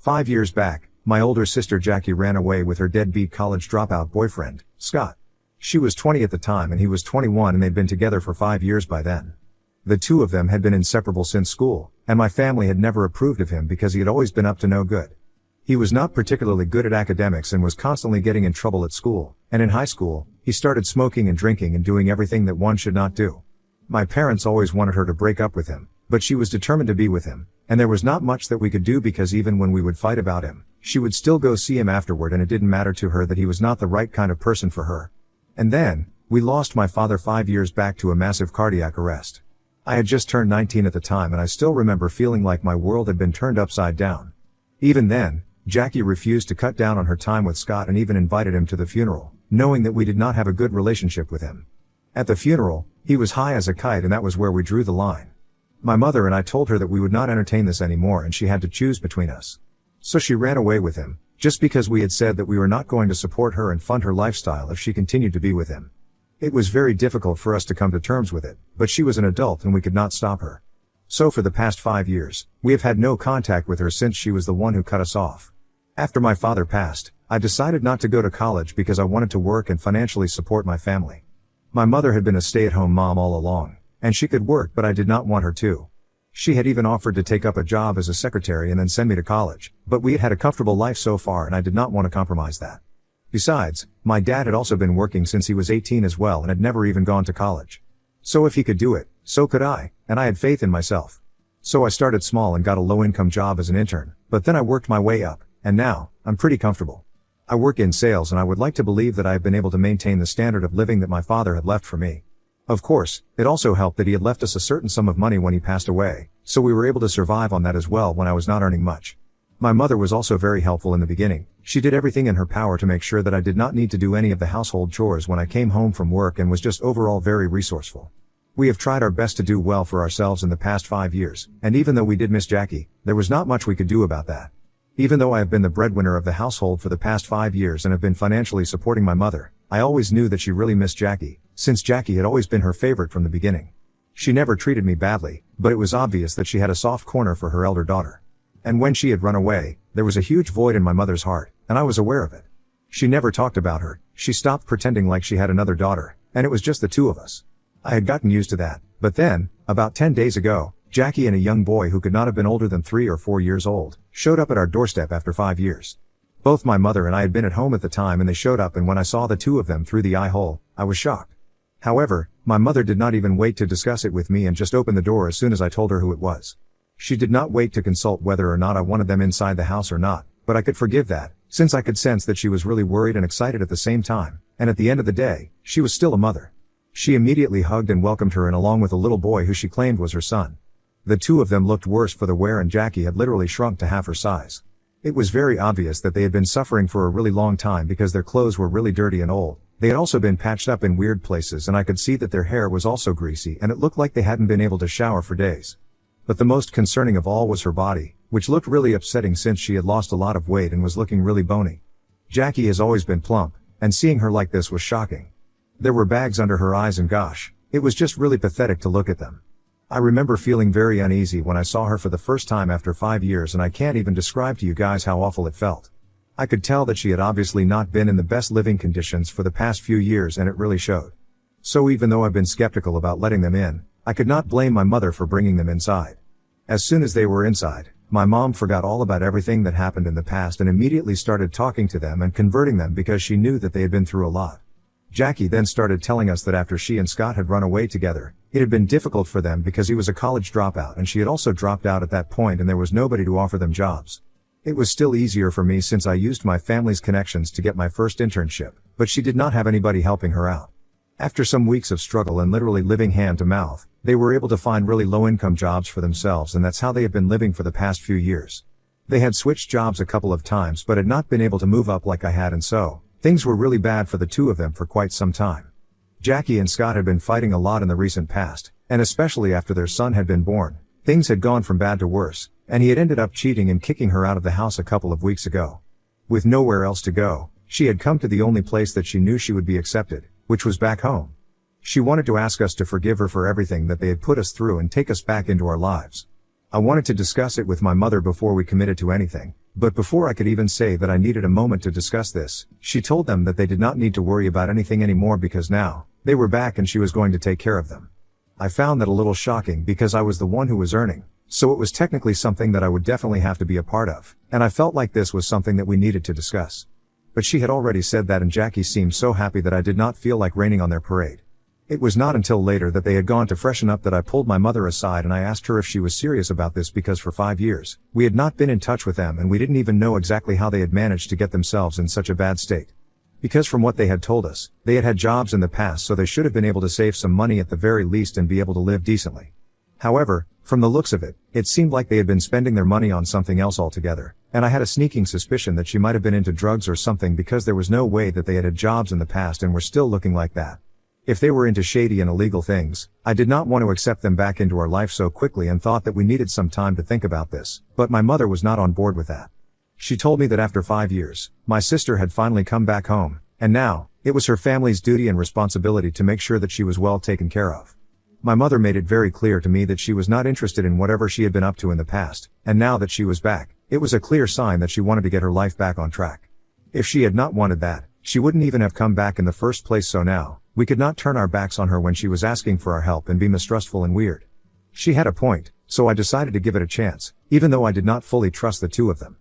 5 years back, my older sister Jackie ran away with her deadbeat college dropout boyfriend, Scott. She was 20 at the time and he was 21 and they'd been together for 5 years by then. The two of them had been inseparable since school, and my family had never approved of him because he had always been up to no good. He was not particularly good at academics and was constantly getting in trouble at school, and in high school, he started smoking and drinking and doing everything that one should not do. My parents always wanted her to break up with him, but she was determined to be with him, and there was not much that we could do because even when we would fight about him, she would still go see him afterward, and it didn't matter to her that he was not the right kind of person for her. And then, we lost my father 5 years back to a massive cardiac arrest. I had just turned 19 at the time and I still remember feeling like my world had been turned upside down. Even then, Jackie refused to cut down on her time with Scott and even invited him to the funeral, knowing that we did not have a good relationship with him. At the funeral, he was high as a kite and that was where we drew the line. My mother and I told her that we would not entertain this anymore and she had to choose between us. So she ran away with him, just because we had said that we were not going to support her and fund her lifestyle if she continued to be with him. It was very difficult for us to come to terms with it, but she was an adult and we could not stop her. So for the past 5 years, we have had no contact with her since she was the one who cut us off. After my father passed, I decided not to go to college because I wanted to work and financially support my family. My mother had been a stay-at-home mom all along, and she could work but I did not want her to. She had even offered to take up a job as a secretary and then send me to college, but we had had a comfortable life so far and I did not want to compromise that. Besides, my dad had also been working since he was 18 as well and had never even gone to college. So if he could do it, so could I, and I had faith in myself. So I started small and got a low-income job as an intern, but then I worked my way up, and now, I'm pretty comfortable. I work in sales and I would like to believe that I have been able to maintain the standard of living that my father had left for me. Of course, it also helped that he had left us a certain sum of money when he passed away, so we were able to survive on that as well when I was not earning much. My mother was also very helpful in the beginning. She did everything in her power to make sure that I did not need to do any of the household chores when I came home from work and was just overall very resourceful. We have tried our best to do well for ourselves in the past 5 years, and even though we did miss Jackie, there was not much we could do about that. Even though I have been the breadwinner of the household for the past 5 years and have been financially supporting my mother, I always knew that she really missed Jackie, since Jackie had always been her favorite from the beginning. She never treated me badly, but it was obvious that she had a soft corner for her elder daughter. And when she had run away, there was a huge void in my mother's heart, and I was aware of it. She never talked about her, she stopped pretending like she had another daughter, and it was just the two of us. I had gotten used to that, but then, about 10 days ago, Jackie and a young boy who could not have been older than 3 or 4 years old, showed up at our doorstep after 5 years. Both my mother and I had been at home at the time and they showed up, and when I saw the two of them through the eye hole, I was shocked. However, my mother did not even wait to discuss it with me and just opened the door as soon as I told her who it was. She did not wait to consult whether or not I wanted them inside the house or not, but I could forgive that, since I could sense that she was really worried and excited at the same time, and at the end of the day, she was still a mother. She immediately hugged and welcomed her in along with a little boy who she claimed was her son. The two of them looked worse for the wear and Jackie had literally shrunk to half her size. It was very obvious that they had been suffering for a really long time because their clothes were really dirty and old. They had also been patched up in weird places and I could see that their hair was also greasy and it looked like they hadn't been able to shower for days. But the most concerning of all was her body, which looked really upsetting since she had lost a lot of weight and was looking really bony. Jackie has always been plump, and seeing her like this was shocking. There were bags under her eyes and gosh, it was just really pathetic to look at them. I remember feeling very uneasy when I saw her for the first time after 5 years and I can't even describe to you guys how awful it felt. I could tell that she had obviously not been in the best living conditions for the past few years and it really showed. So even though I've been skeptical about letting them in, I could not blame my mother for bringing them inside. As soon as they were inside, my mom forgot all about everything that happened in the past and immediately started talking to them and converting them because she knew that they had been through a lot. Jackie then started telling us that after she and Scott had run away together, it had been difficult for them because he was a college dropout and she had also dropped out at that point and there was nobody to offer them jobs. It was still easier for me since I used my family's connections to get my first internship, but she did not have anybody helping her out. After some weeks of struggle and literally living hand to mouth, they were able to find really low-income jobs for themselves and that's how they have been living for the past few years. They had switched jobs a couple of times but had not been able to move up like I had, and so, things were really bad for the two of them for quite some time. Jackie and Scott had been fighting a lot in the recent past, and especially after their son had been born, things had gone from bad to worse, and he had ended up cheating and kicking her out of the house a couple of weeks ago. With nowhere else to go, she had come to the only place that she knew she would be accepted, which was back home. She wanted to ask us to forgive her for everything that they had put us through and take us back into our lives. I wanted to discuss it with my mother before we committed to anything, But before I could even say that I needed a moment to discuss this, she told them that they did not need to worry about anything anymore because now, they were back and she was going to take care of them. I found that a little shocking because I was the one who was earning, so it was technically something that I would definitely have to be a part of, and I felt like this was something that we needed to discuss. But she had already said that and Jackie seemed so happy that I did not feel like raining on their parade. It was not until later that they had gone to freshen up that I pulled my mother aside and I asked her if she was serious about this because for 5 years, we had not been in touch with them and we didn't even know exactly how they had managed to get themselves in such a bad state. Because from what they had told us, they had had jobs in the past so they should have been able to save some money at the very least and be able to live decently. However, from the looks of it, it seemed like they had been spending their money on something else altogether, and I had a sneaking suspicion that she might have been into drugs or something because there was no way that they had had jobs in the past and were still looking like that. If they were into shady and illegal things, I did not want to accept them back into our life so quickly and thought that we needed some time to think about this, but my mother was not on board with that. She told me that after 5 years, my sister had finally come back home, and now, it was her family's duty and responsibility to make sure that she was well taken care of. My mother made it very clear to me that she was not interested in whatever she had been up to in the past, and now that she was back, it was a clear sign that she wanted to get her life back on track. If she had not wanted that, she wouldn't even have come back in the first place, so now, we could not turn our backs on her when she was asking for our help and be mistrustful and weird. She had a point, so I decided to give it a chance, even though I did not fully trust the two of them.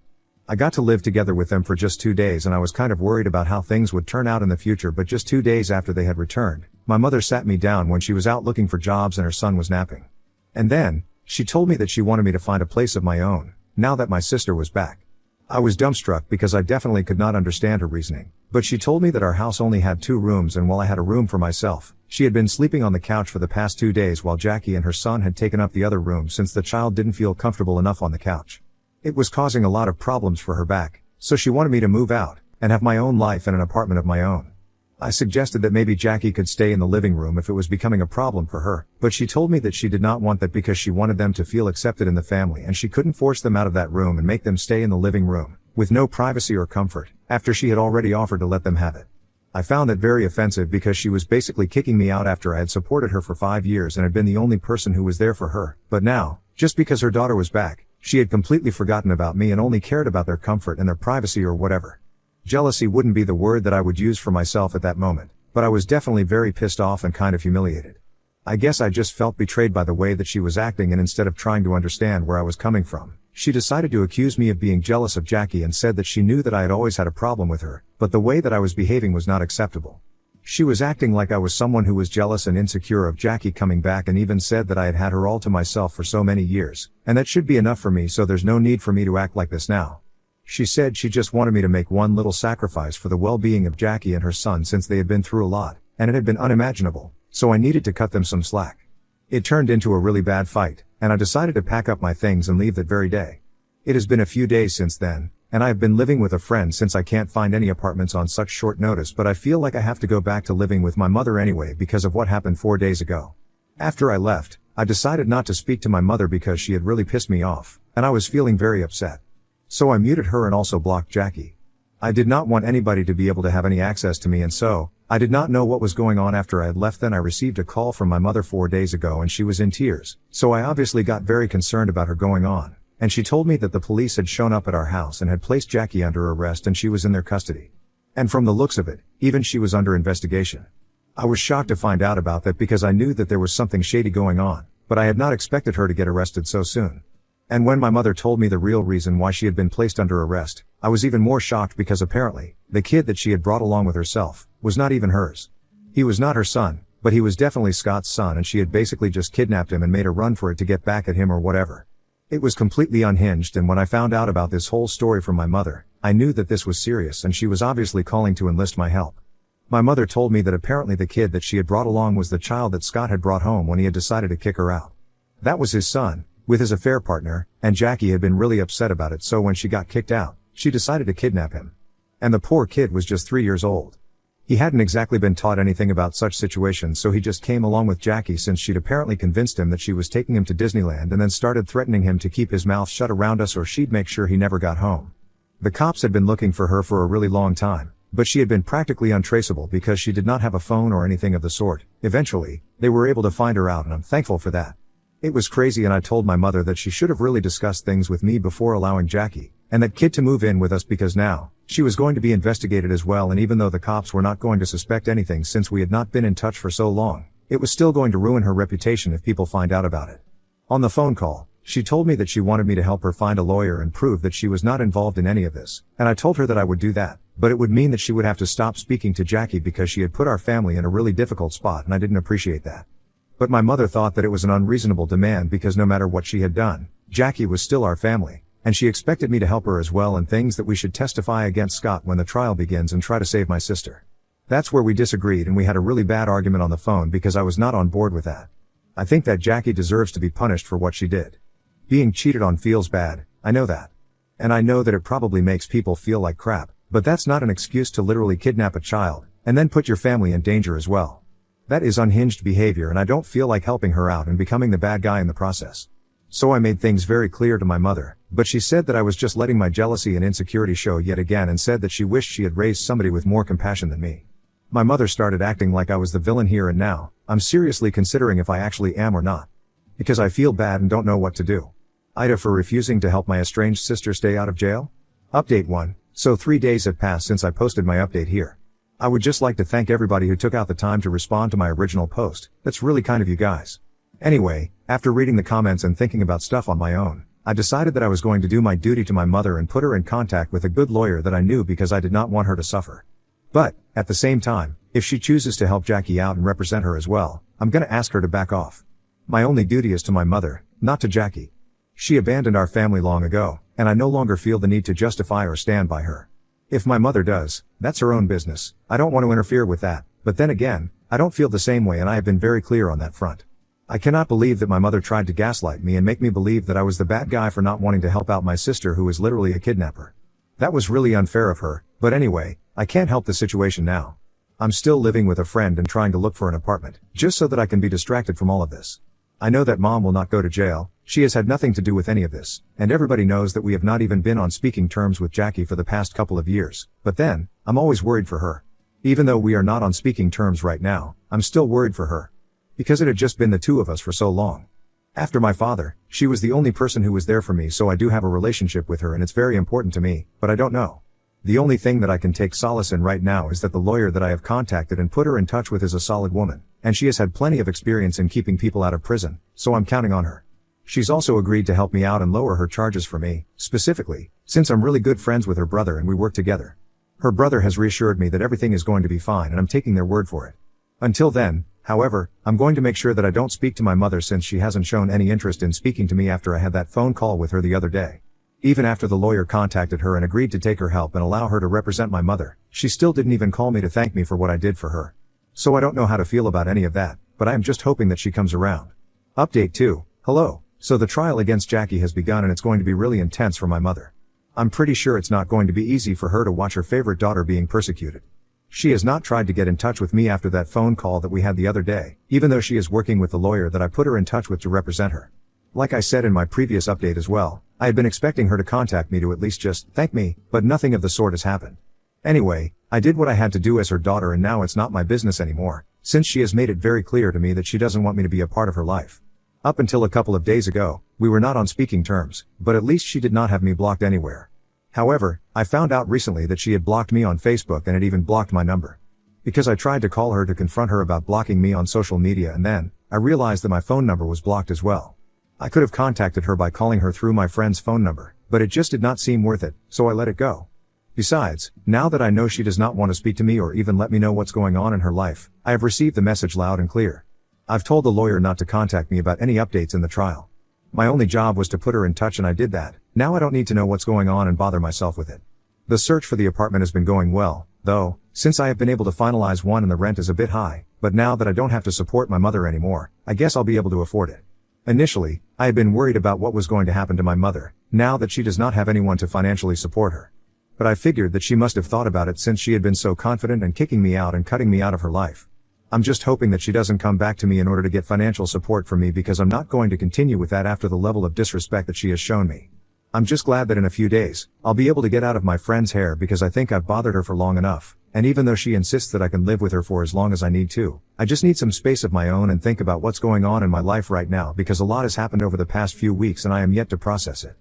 I got to live together with them for just 2 days and I was kind of worried about how things would turn out in the future, but just 2 days after they had returned, my mother sat me down when she was out looking for jobs and her son was napping. And then, she told me that she wanted me to find a place of my own, now that my sister was back. I was dumbstruck because I definitely could not understand her reasoning, but she told me that our house only had 2 rooms and while I had a room for myself, she had been sleeping on the couch for the past 2 days while Jackie and her son had taken up the other room since the child didn't feel comfortable enough on the couch. It was causing a lot of problems for her back, so she wanted me to move out, and have my own life and an apartment of my own. I suggested that maybe Jackie could stay in the living room if it was becoming a problem for her, but she told me that she did not want that because she wanted them to feel accepted in the family and she couldn't force them out of that room and make them stay in the living room, with no privacy or comfort, after she had already offered to let them have it. I found that very offensive because she was basically kicking me out after I had supported her for 5 years and had been the only person who was there for her, but now, just because her daughter was back, she had completely forgotten about me and only cared about their comfort and their privacy or whatever. Jealousy wouldn't be the word that I would use for myself at that moment, but I was definitely very pissed off and kind of humiliated. I guess I just felt betrayed by the way that she was acting, and instead of trying to understand where I was coming from, she decided to accuse me of being jealous of Jackie and said that she knew that I had always had a problem with her, but the way that I was behaving was not acceptable. She was acting like I was someone who was jealous and insecure of Jackie coming back and even said that I had had her all to myself for so many years, and that should be enough for me, so there's no need for me to act like this now. She said she just wanted me to make one little sacrifice for the well-being of Jackie and her son since they had been through a lot, and it had been unimaginable, so I needed to cut them some slack. It turned into a really bad fight, and I decided to pack up my things and leave that very day. It has been a few days since then, and I have been living with a friend since I can't find any apartments on such short notice, but I feel like I have to go back to living with my mother anyway because of what happened 4 days ago. After I left, I decided not to speak to my mother because she had really pissed me off, and I was feeling very upset. So I muted her and also blocked Jackie. I did not want anybody to be able to have any access to me, and so, I did not know what was going on after I had left. Then I received a call from my mother 4 days ago and she was in tears, so I obviously got very concerned about her going on, and she told me that the police had shown up at our house and had placed Jackie under arrest and she was in their custody. And from the looks of it, even she was under investigation. I was shocked to find out about that because I knew that there was something shady going on, but I had not expected her to get arrested so soon. And when my mother told me the real reason why she had been placed under arrest, I was even more shocked because apparently, the kid that she had brought along with herself, was not even hers. He was not her son, but he was definitely Scott's son, and she had basically just kidnapped him and made a run for it to get back at him or whatever. It was completely unhinged, and when I found out about this whole story from my mother, I knew that this was serious and she was obviously calling to enlist my help. My mother told me that apparently the kid that she had brought along was the child that Scott had brought home when he had decided to kick her out. That was his son, with his affair partner, and Jackie had been really upset about it, so when she got kicked out, she decided to kidnap him. And the poor kid was just 3 years old. He hadn't exactly been taught anything about such situations, so he just came along with Jackie since she'd apparently convinced him that she was taking him to Disneyland, and then started threatening him to keep his mouth shut around us or she'd make sure he never got home. The cops had been looking for her for a really long time, but she had been practically untraceable because she did not have a phone or anything of the sort. Eventually, they were able to find her out, and I'm thankful for that. It was crazy, and I told my mother that she should have really discussed things with me before allowing Jackie, and that kid to move in with us because now, she was going to be investigated as well, and even though the cops were not going to suspect anything since we had not been in touch for so long, it was still going to ruin her reputation if people find out about it. On the phone call, she told me that she wanted me to help her find a lawyer and prove that she was not involved in any of this, and I told her that I would do that, but it would mean that she would have to stop speaking to Jackie because she had put our family in a really difficult spot, and I didn't appreciate that. But my mother thought that it was an unreasonable demand because no matter what she had done, Jackie was still our family, and she expected me to help her as well in things that we should testify against Scott when the trial begins and try to save my sister. That's where we disagreed, and we had a really bad argument on the phone because I was not on board with that. I think that Jackie deserves to be punished for what she did. Being cheated on feels bad, I know that. And I know that it probably makes people feel like crap, but that's not an excuse to literally kidnap a child, and then put your family in danger as well. That is unhinged behavior, and I don't feel like helping her out and becoming the bad guy in the process. So I made things very clear to my mother, but she said that I was just letting my jealousy and insecurity show yet again, and said that she wished she had raised somebody with more compassion than me. My mother started acting like I was the villain here, and now, I'm seriously considering if I actually am or not. Because I feel bad and don't know what to do. Ida for refusing to help my estranged sister stay out of jail? Update 1. So 3 days have passed since I posted my update here. I would just like to thank everybody who took out the time to respond to my original post. That's really kind of you guys. Anyway, after reading the comments and thinking about stuff on my own, I decided that I was going to do my duty to my mother and put her in contact with a good lawyer that I knew because I did not want her to suffer. But, at the same time, if she chooses to help Jackie out and represent her as well, I'm gonna ask her to back off. My only duty is to my mother, not to Jackie. She abandoned our family long ago, and I no longer feel the need to justify or stand by her. If my mother does, that's her own business. I don't want to interfere with that, but then again, I don't feel the same way, and I have been very clear on that front. I cannot believe that my mother tried to gaslight me and make me believe that I was the bad guy for not wanting to help out my sister, who is literally a kidnapper. That was really unfair of her, but anyway, I can't help the situation now. I'm still living with a friend and trying to look for an apartment, just so that I can be distracted from all of this. I know that Mom will not go to jail. She has had nothing to do with any of this, and everybody knows that we have not even been on speaking terms with Jackie for the past couple of years, but then, I'm always worried for her. Even though we are not on speaking terms right now, I'm still worried for her. Because it had just been the two of us for so long. After my father, she was the only person who was there for me, so I do have a relationship with her and it's very important to me, but I don't know. The only thing that I can take solace in right now is that the lawyer that I have contacted and put her in touch with is a solid woman, and she has had plenty of experience in keeping people out of prison, so I'm counting on her. She's also agreed to help me out and lower her charges for me, specifically, since I'm really good friends with her brother and we work together. Her brother has reassured me that everything is going to be fine, and I'm taking their word for it. Until then, however, I'm going to make sure that I don't speak to my mother, since she hasn't shown any interest in speaking to me after I had that phone call with her the other day. Even after the lawyer contacted her and agreed to take her help and allow her to represent my mother, she still didn't even call me to thank me for what I did for her. So I don't know how to feel about any of that, but I am just hoping that she comes around. Update 2. Hello. So the trial against Jackie has begun, and it's going to be really intense for my mother. I'm pretty sure it's not going to be easy for her to watch her favorite daughter being persecuted. She has not tried to get in touch with me after that phone call that we had the other day, even though she is working with the lawyer that I put her in touch with to represent her. Like I said in my previous update as well, I had been expecting her to contact me to at least just thank me, but nothing of the sort has happened. Anyway, I did what I had to do as her daughter, and now it's not my business anymore, since she has made it very clear to me that she doesn't want me to be a part of her life. Up until a couple of days ago, we were not on speaking terms, but at least she did not have me blocked anywhere. However, I found out recently that she had blocked me on Facebook and had even blocked my number. Because I tried to call her to confront her about blocking me on social media, and then, I realized that my phone number was blocked as well. I could have contacted her by calling her through my friend's phone number, but it just did not seem worth it, so I let it go. Besides, now that I know she does not want to speak to me or even let me know what's going on in her life, I have received the message loud and clear. I've told the lawyer not to contact me about any updates in the trial. My only job was to put her in touch, and I did that. Now I don't need to know what's going on and bother myself with it. The search for the apartment has been going well, though, since I have been able to finalize one and the rent is a bit high, but now that I don't have to support my mother anymore, I guess I'll be able to afford it. Initially, I had been worried about what was going to happen to my mother, now that she does not have anyone to financially support her. But I figured that she must have thought about it, since she had been so confident in kicking me out and cutting me out of her life. I'm just hoping that she doesn't come back to me in order to get financial support from me, because I'm not going to continue with that after the level of disrespect that she has shown me. I'm just glad that in a few days, I'll be able to get out of my friend's hair, because I think I've bothered her for long enough, and even though she insists that I can live with her for as long as I need to, I just need some space of my own and think about what's going on in my life right now, because a lot has happened over the past few weeks and I am yet to process it.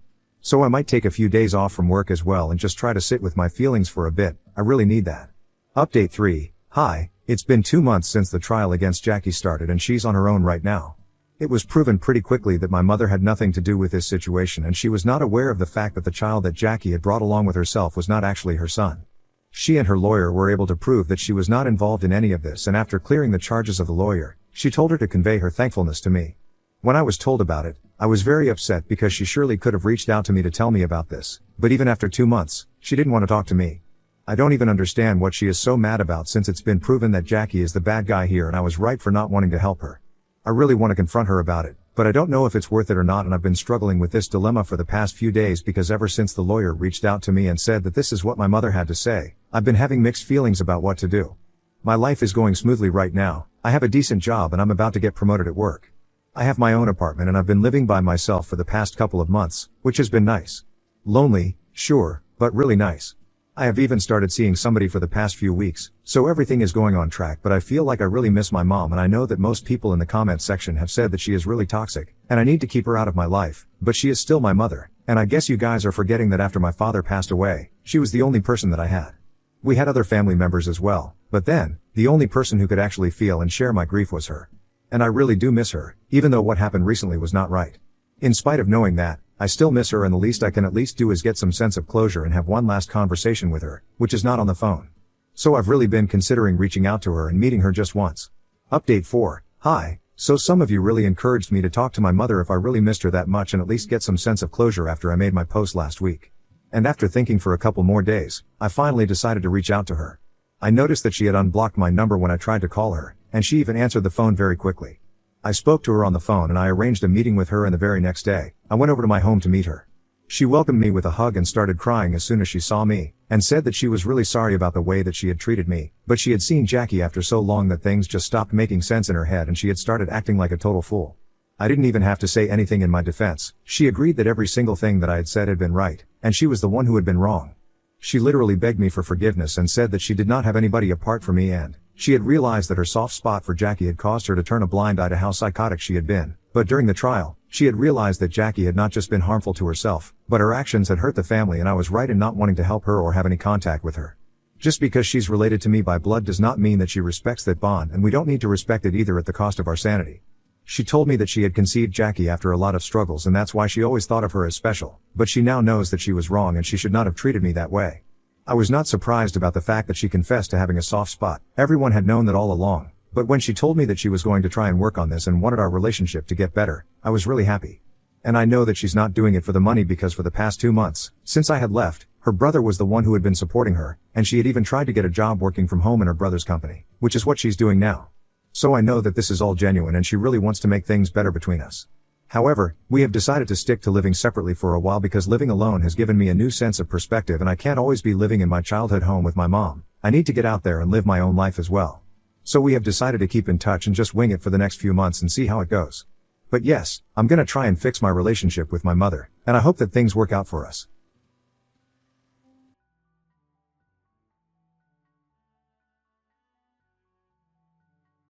So I might take a few days off from work as well and just try to sit with my feelings for a bit. I really need that. Update 3. Hi, it's been 2 months since the trial against Jackie started and she's on her own right now. It was proven pretty quickly that my mother had nothing to do with this situation and she was not aware of the fact that the child that Jackie had brought along with herself was not actually her son. She and her lawyer were able to prove that she was not involved in any of this, and after clearing the charges of the lawyer, she told her to convey her thankfulness to me. When I was told about it, I was very upset because she surely could have reached out to me to tell me about this, but even after 2 months, she didn't want to talk to me. I don't even understand what she is so mad about, since it's been proven that Jackie is the bad guy here and I was right for not wanting to help her. I really want to confront her about it, but I don't know if it's worth it or not, and I've been struggling with this dilemma for the past few days because ever since the lawyer reached out to me and said that this is what my mother had to say, I've been having mixed feelings about what to do. My life is going smoothly right now. I have a decent job and I'm about to get promoted at work. I have my own apartment and I've been living by myself for the past couple of months, which has been nice. Lonely, sure, but really nice. I have even started seeing somebody for the past few weeks, so everything is going on track, but I feel like I really miss my mom, and I know that most people in the comments section have said that she is really toxic, and I need to keep her out of my life, but she is still my mother, and I guess you guys are forgetting that after my father passed away, she was the only person that I had. We had other family members as well, but then, the only person who could actually feel and share my grief was her. And I really do miss her, even though what happened recently was not right. In spite of knowing that, I still miss her, and the least I can at least do is get some sense of closure and have one last conversation with her, which is not on the phone. So I've really been considering reaching out to her and meeting her just once. Update 4. Hi, so some of you really encouraged me to talk to my mother if I really missed her that much and at least get some sense of closure after I made my post last week. And after thinking for a couple more days, I finally decided to reach out to her. I noticed that she had unblocked my number when I tried to call her, and she even answered the phone very quickly. I spoke to her on the phone and I arranged a meeting with her, and the very next day, I went over to my home to meet her. She welcomed me with a hug and started crying as soon as she saw me, and said that she was really sorry about the way that she had treated me, but she had seen Jackie after so long that things just stopped making sense in her head and she had started acting like a total fool. I didn't even have to say anything in my defense. She agreed that every single thing that I had said had been right, and she was the one who had been wrong. She literally begged me for forgiveness and said that she did not have anybody apart from me, and she had realized that her soft spot for Jackie had caused her to turn a blind eye to how psychotic she had been. But during the trial, she had realized that Jackie had not just been harmful to herself, but her actions had hurt the family, and I was right in not wanting to help her or have any contact with her. Just because she's related to me by blood does not mean that she respects that bond, and we don't need to respect it either at the cost of our sanity. She told me that she had conceived Jackie after a lot of struggles, and that's why she always thought of her as special, but she now knows that she was wrong and she should not have treated me that way. I was not surprised about the fact that she confessed to having a soft spot. Everyone had known that all along, but when she told me that she was going to try and work on this and wanted our relationship to get better, I was really happy. And I know that she's not doing it for the money, because for the past 2 months, since I had left, her brother was the one who had been supporting her, and she had even tried to get a job working from home in her brother's company, which is what she's doing now. So I know that this is all genuine and she really wants to make things better between us. However, we have decided to stick to living separately for a while because living alone has given me a new sense of perspective, and I can't always be living in my childhood home with my mom. I need to get out there and live my own life as well. So we have decided to keep in touch and just wing it for the next few months and see how it goes. But yes, I'm gonna try and fix my relationship with my mother, and I hope that things work out for us.